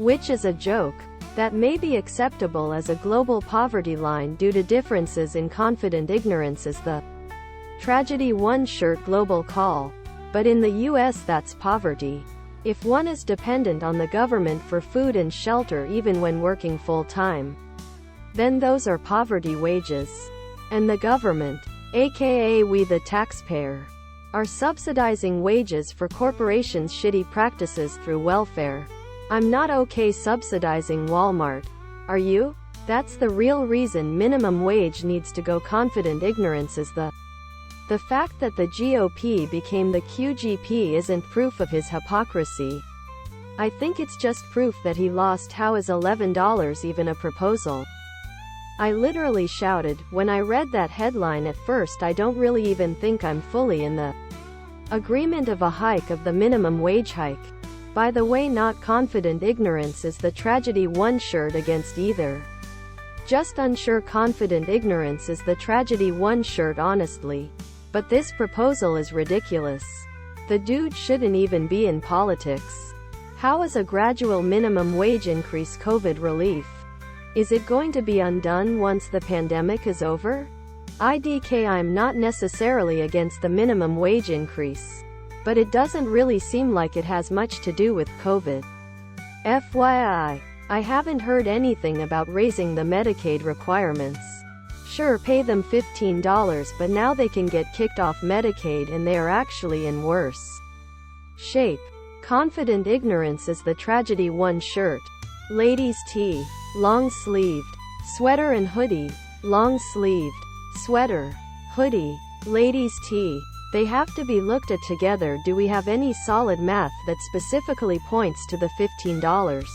which is a joke that may be acceptable as a global poverty line due to differences in confident ignorance, is the tragedy one shirt global call. But in the US that's poverty. If one is dependent on the government for food and shelter even when working full-time, then those are poverty wages. And the government, aka we the taxpayer, are subsidizing wages for corporations' shitty practices through welfare. I'm not okay subsidizing Walmart. Are you? That's the real reason minimum wage needs to go. Confident ignorance is the fact that the GOP became the QGP isn't proof of his hypocrisy. I think it's just proof that he lost. How is $11 even a proposal? I literally shouted when I read that headline. At first I don't really even think I'm fully in the agreement of a hike of the minimum wage hike. By the way, not confident ignorance is the tragedy one shirt against either. Just unsure. Confident ignorance is the tragedy one shirt honestly. But this proposal is ridiculous. The dude shouldn't even be in politics. How is a gradual minimum wage increase COVID relief? Is it going to be undone once the pandemic is over? IDK, I'm not necessarily against the minimum wage increase, but it doesn't really seem like it has much to do with COVID. FYI, I haven't heard anything about raising the Medicaid requirements. Sure, pay them $15, but now they can get kicked off Medicaid and they are actually in worse shape. Confident ignorance is the tragedy one shirt. Ladies tee, long sleeved, sweater and hoodie, long sleeved, sweater, hoodie, ladies tee. They have to be looked at together. Do we have any solid math that specifically points to the $15?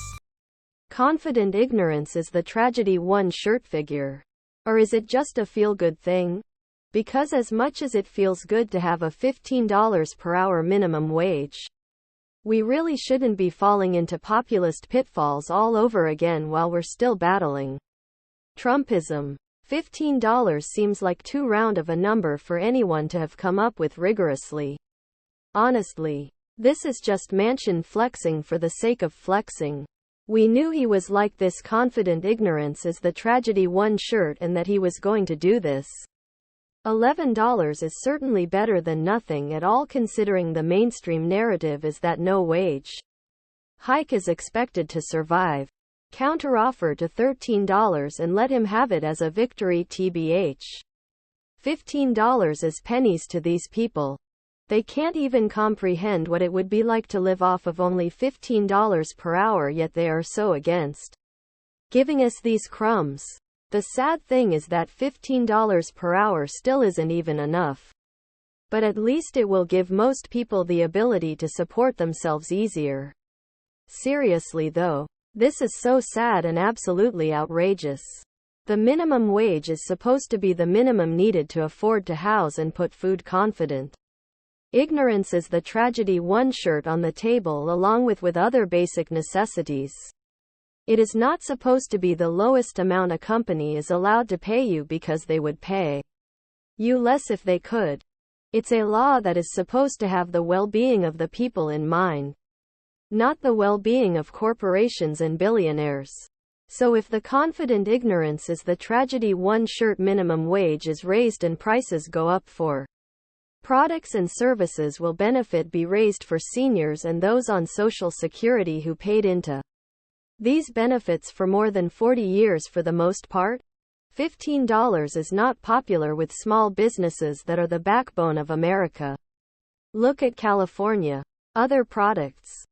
Confident ignorance is the tragedy one shirt figure. Or is it just a feel-good thing? Because as much as it feels good to have a $15 per hour minimum wage, we really shouldn't be falling into populist pitfalls all over again while we're still battling Trumpism. $15 seems like too round of a number for anyone to have come up with rigorously. Honestly, this is just Manchin flexing for the sake of flexing. We knew he was like this. Confident ignorance is the tragedy one shirt and that he was going to do this. $11 is certainly better than nothing at all, considering the mainstream narrative is that no wage hike is expected to survive. Counteroffer to $13 and let him have it as a victory. TBH. $15 is pennies to these people. They can't even comprehend what it would be like to live off of only $15 per hour, yet they are so against giving us these crumbs. The sad thing is that $15 per hour still isn't even enough. But at least it will give most people the ability to support themselves easier. Seriously though, this is so sad and absolutely outrageous. The minimum wage is supposed to be the minimum needed to afford to house and put food. Confident ignorance is the tragedy one shirt on the table along with other basic necessities. It is not supposed to be the lowest amount a company is allowed to pay you because they would pay you less if they could. It's a law that is supposed to have the well-being of the people in mind, not the well-being of corporations and billionaires. So if the confident ignorance is the tragedy one shirt minimum wage is raised and prices go up for products and services will benefit be raised for seniors and those on Social Security who paid into these benefits for more than 40 years for the most part. $15 is not popular with small businesses that are the backbone of America. Look at California. Other products